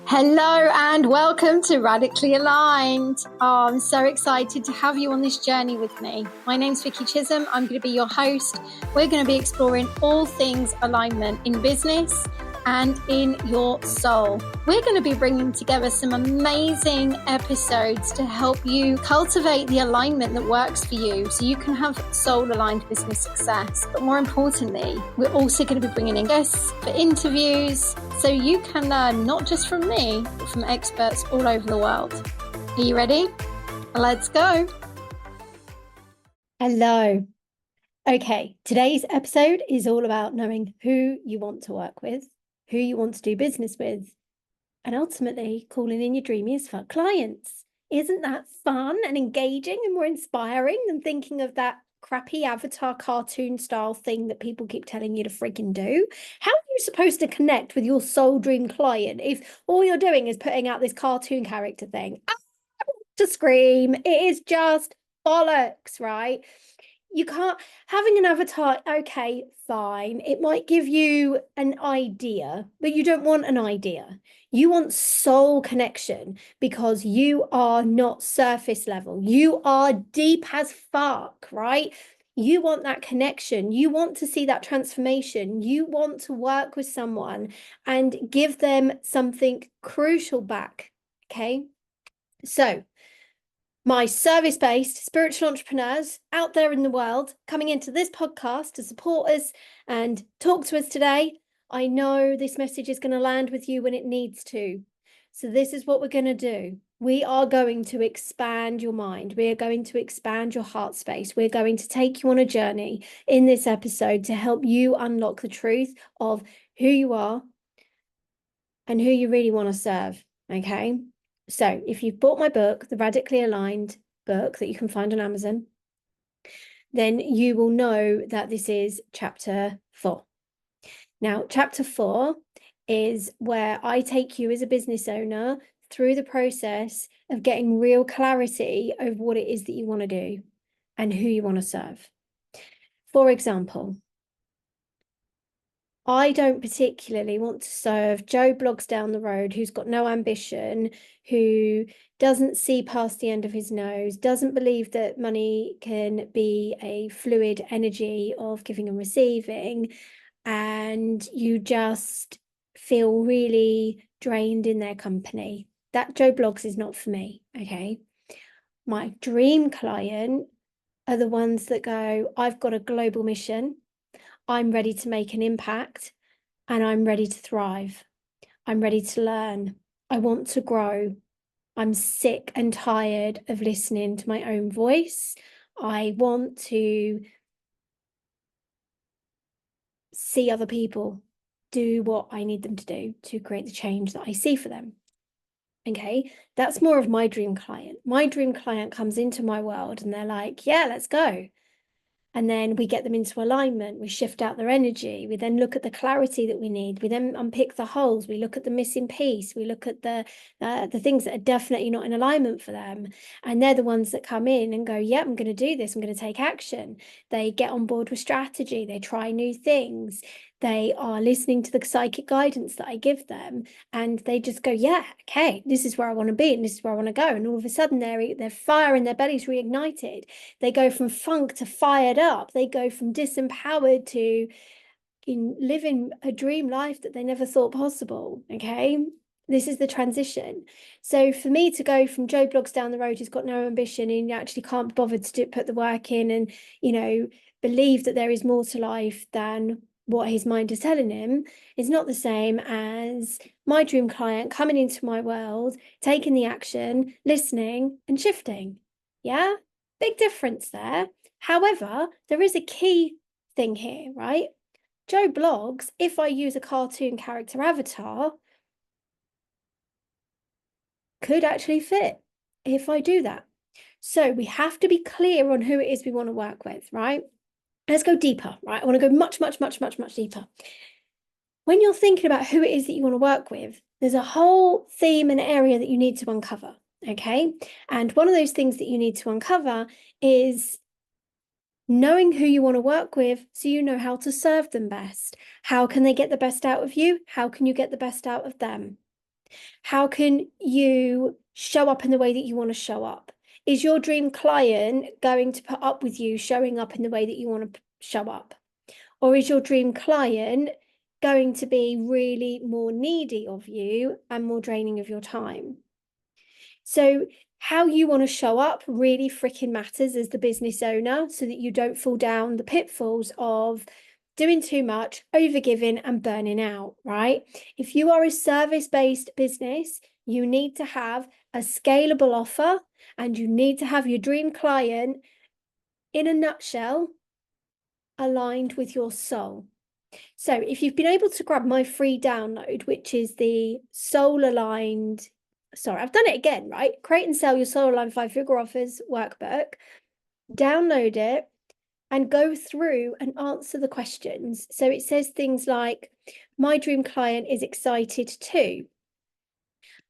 Hello and welcome to Radically Aligned. Oh, I'm so excited to have you on this journey with me. My name's Vicky Chisholm. I'm going to be your host. We're going to be exploring all things alignment in business and in your soul. We're going to be bringing together some amazing episodes to help you cultivate the alignment that works for you so you can have soul-aligned business success. But more importantly, we're also going to be bringing in guests for interviews so you can learn not just from me, but from experts all over the world. Are you ready? Let's go. Hello. Okay, today's episode is all about knowing who you want to work with, who you want to do business with, and ultimately calling in your dreamy as fuck clients. Isn't that fun and engaging and more inspiring than thinking of that crappy avatar cartoon style thing that people keep telling you to freaking do? How are you supposed to connect with your soul dream client if all you're doing is putting out this cartoon character thing? I want to scream. It is just bollocks, right? You can't, having an avatar, okay, fine. It might give you an idea, but you don't want an idea. You want soul connection because you are not surface level. You are deep as fuck, right? You want that connection. You want to see that transformation. You want to work with someone and give them something crucial back, okay? So, my service-based spiritual entrepreneurs out there in the world coming into this podcast to support us and talk to us today. I know this message is going to land with you when it needs to. So this is what we're going to do. We are going to expand your mind. We are going to expand your heart space. We're going to take you on a journey in this episode to help you unlock the truth of who you are and who you really want to serve, okay? So if you've bought my book, the Radically Aligned book that you can find on Amazon, then you will know that this is chapter 4. Now, chapter 4 is where I take you as a business owner through the process of getting real clarity over what it is that you want to do and who you want to serve. For example, I don't particularly want to serve Joe Bloggs down the road who's got no ambition, who doesn't see past the end of his nose, doesn't believe that money can be a fluid energy of giving and receiving, and you just feel really drained in their company. That Joe Bloggs is not for me, okay? My dream client are the ones that go, I've got a global mission. I'm ready to make an impact and I'm ready to thrive. I'm ready to learn. I want to grow. I'm sick and tired of listening to my own voice. I want to see other people do what I need them to do to create the change that I see for them. Okay, that's more of my dream client. My dream client comes into my world and they're like, yeah, let's go. And then we get them into alignment. We shift out their energy. We then look at the clarity that we need. We then unpick the holes. We look at the missing piece. We look at the things that are definitely not in alignment for them. And they're the ones that come in and go, yeah, I'm going to do this. I'm going to take action. They get on board with strategy. They try new things. They are listening to the psychic guidance that I give them. And they just go, yeah, okay, this is where I want to be. And this is where I want to go. And all of a sudden, their fire in their belly's reignited. They go from funk to fired up. They go from disempowered to living a dream life that they never thought possible, okay? This is the transition. So for me to go from Joe Bloggs down the road who's got no ambition and actually can't be bothered to put the work in and, believe that there is more to life than what his mind is telling him, is not the same as my dream client coming into my world, taking the action, listening and shifting. Yeah? Big difference there. However, there is a key thing here, right? Joe Bloggs, if I use a cartoon character avatar, could actually fit if I do that. So we have to be clear on who it is we want to work with, right? Let's go deeper, right? I want to go much, much, much, much, much deeper. When you're thinking about who it is that you want to work with, there's a whole theme and area that you need to uncover, okay? And one of those things that you need to uncover is knowing who you want to work with so you know how to serve them best. How can they get the best out of you? How can you get the best out of them? How can you show up in the way that you want to show up? Is your dream client going to put up with you showing up in the way that you want to show up? Or is your dream client going to be really more needy of you and more draining of your time? So how you want to show up really freaking matters as the business owner, so that you don't fall down the pitfalls of doing too much, overgiving, and burning out, right? If you are a service-based business, you need to have a scalable offer, and you need to have your dream client, in a nutshell, aligned with your soul. So if you've been able to grab my free download, which is the soul aligned, sorry, I've done it again, right? Create and sell your soul aligned 5-figure offers workbook, download it and go through and answer the questions. So it says things like, my dream client is excited too.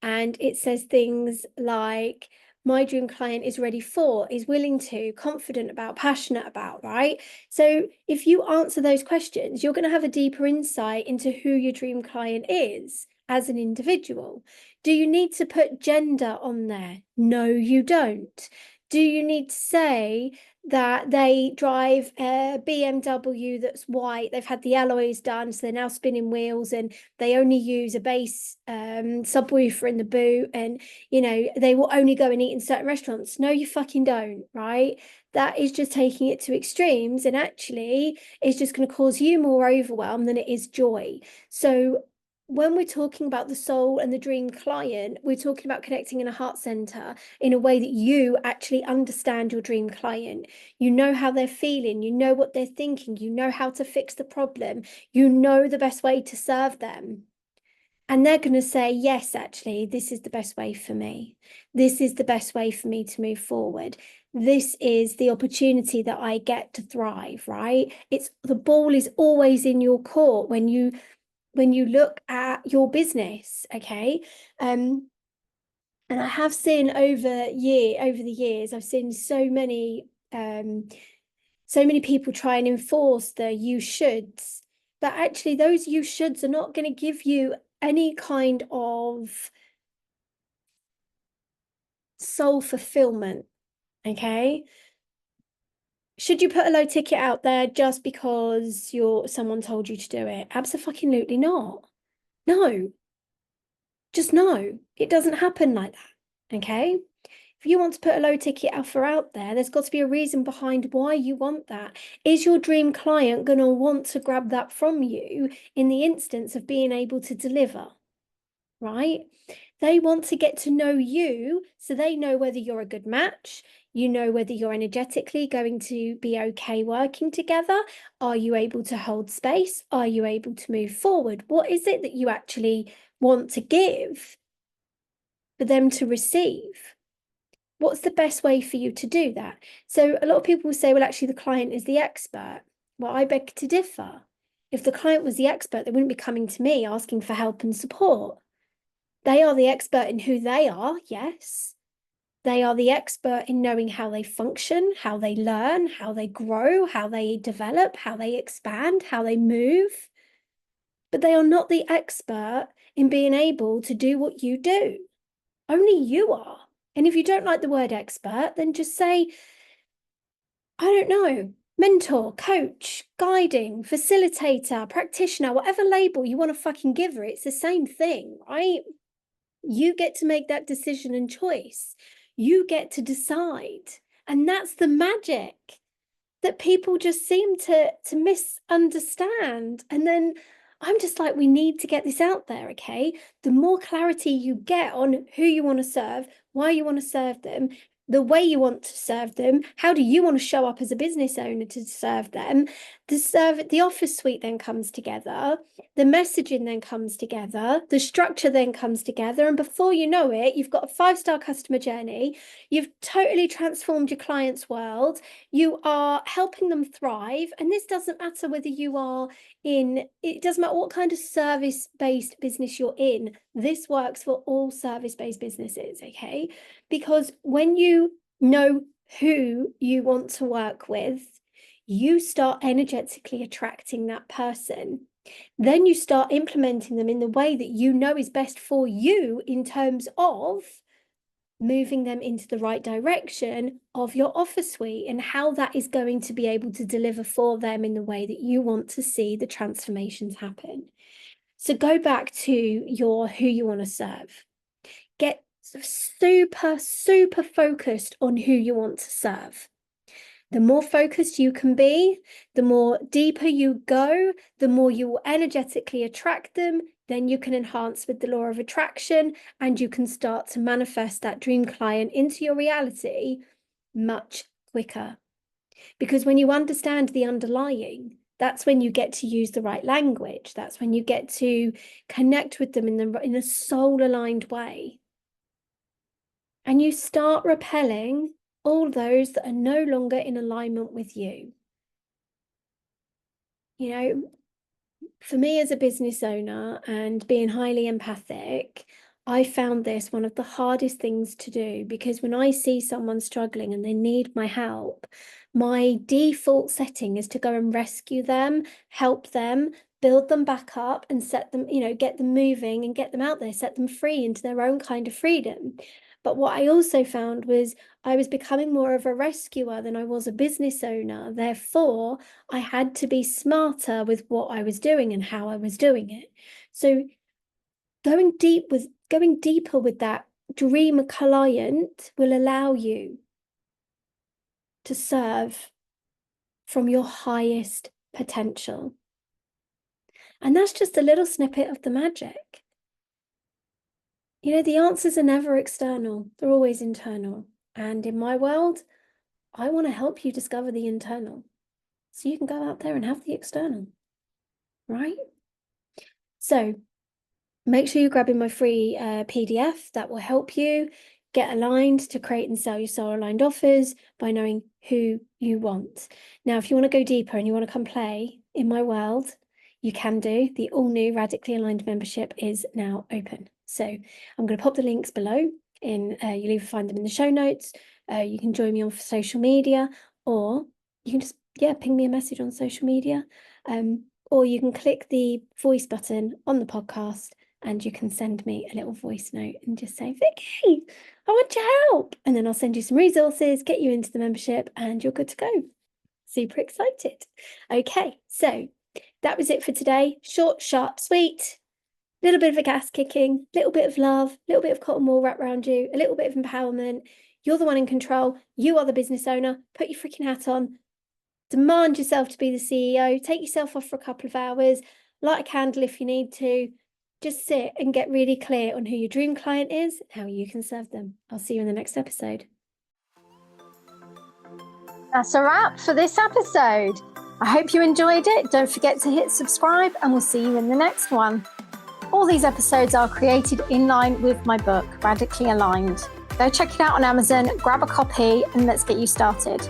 And it says things like, my dream client is ready for, is willing to, confident about, passionate about, right? So if you answer those questions, you're going to have a deeper insight into who your dream client is as an individual. Do you need to put gender on there? No, you don't. Do you need to say that they drive a BMW that's white, they've had the alloys done, so they're now spinning wheels, and they only use a bass subwoofer in the boot, and you know they will only go and eat in certain restaurants? No, you fucking don't, right? That is just taking it to extremes, and actually it's just going to cause you more overwhelm than it is joy. So when we're talking about the soul and the dream client, we're talking about connecting in a heart center in a way that you actually understand your dream client. You know how they're feeling, you know what they're thinking, you know how to fix the problem, you know the best way to serve them. And they're going to say, yes, actually, this is the best way for me. This is the best way for me to move forward. This is the opportunity that I get to thrive, right? It's the ball is always in your court when you look at your business, okay? And I have seen over the years, I've seen so many people try and enforce the you shoulds, but actually those you shoulds are not going to give you any kind of soul fulfillment, okay? Should you put a low ticket out there just because someone told you to do it? Absolutely not. No, just no. It doesn't happen like that, okay? If you want to put a low ticket offer out there, there's got to be a reason behind why you want that. Is your dream client going to want to grab that from you in the instance of being able to deliver, right? They want to get to know you so they know whether you're a good match. You know whether you're energetically going to be okay working together. Are you able to hold space? Are you able to move forward? What is it that you actually want to give for them to receive? What's the best way for you to do that? So a lot of people will say, well, actually, the client is the expert. Well, I beg to differ. If the client was the expert, they wouldn't be coming to me asking for help and support. They are the expert in who they are, yes. They are the expert in knowing how they function, how they learn, how they grow, how they develop, how they expand, how they move. But they are not the expert in being able to do what you do. Only you are. And if you don't like the word expert, then just say, I don't know, mentor, coach, guiding, facilitator, practitioner, whatever label you want to fucking give her. It's the same thing, right? You get to make that decision and choice. You get to decide. And that's the magic that people just seem to misunderstand. And then I'm just like, we need to get this out there, okay? The more clarity you get on who you want to serve, why you want to serve them, the way you want to serve them, how do you want to show up as a business owner to serve them, the office suite then comes together, the messaging then comes together, the structure then comes together, and before you know it, you've got a 5-star customer journey, you've totally transformed your client's world, you are helping them thrive. And this doesn't matter whether you are it doesn't matter what kind of service-based business you're in. This works for all service-based businesses, okay? Because when you know who you want to work with, you start energetically attracting that person. Then you start implementing them in the way that you know is best for you in terms of moving them into the right direction of your offer suite and how that is going to be able to deliver for them in the way that you want to see the transformations happen. So go back to your who you want to serve. Get super, super focused on who you want to serve. The more focused you can be, the more deeper you go, the more you will energetically attract them. Then you can enhance with the law of attraction and you can start to manifest that dream client into your reality much quicker. Because when you understand the underlying, that's when you get to use the right language. That's when you get to connect with them in a soul-aligned way. And you start repelling all those that are no longer in alignment with you. You know, for me as a business owner and being highly empathic, I found this one of the hardest things to do, because when I see someone struggling and they need my help, my default setting is to go and rescue them, help them, build them back up and set them, get them moving and get them out there, set them free into their own kind of freedom. But what I also found was I was becoming more of a rescuer than I was a business owner. Therefore, I had to be smarter with what I was doing and how I was doing it. So going deeper with that dream client will allow you to serve from your highest potential. And that's just a little snippet of the magic. The answers are never external, they're always internal. And in my world, I want to help you discover the internal so you can go out there and have the external, right? So make sure you're grabbing my free PDF that will help you get aligned to create and sell your soul-aligned offers by knowing who you want. Now, if you want to go deeper and you want to come play in my world, you can do. The all-new Radically Aligned membership is now open. So I'm going to pop the links below. You'll either find them in the show notes. You can join me on social media, or you can just ping me a message on social media, or you can click the voice button on the podcast and you can send me a little voice note and just say, Vicky, I want your help. And then I'll send you some resources, get you into the membership, and you're good to go. Super excited. Okay, so that was it for today. Short, sharp, sweet. Little bit of a gas kicking, little bit of love, little bit of cotton wool wrapped around you, a little bit of empowerment. You're the one in control. You are the business owner. Put your freaking hat on. Demand yourself to be the CEO. Take yourself off for a couple of hours. Light a candle if you need to. Just sit and get really clear on who your dream client is and how you can serve them. I'll see you in the next episode. That's a wrap for this episode. I hope you enjoyed it. Don't forget to hit subscribe and we'll see you in the next one. All these episodes are created in line with my book, Radically Aligned. Go check it out on Amazon, grab a copy, and let's get you started.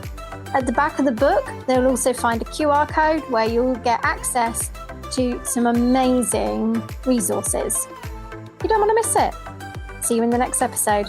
At the back of the book, they'll also find a QR code where you'll get access to some amazing resources. You don't want to miss it. See you in the next episode.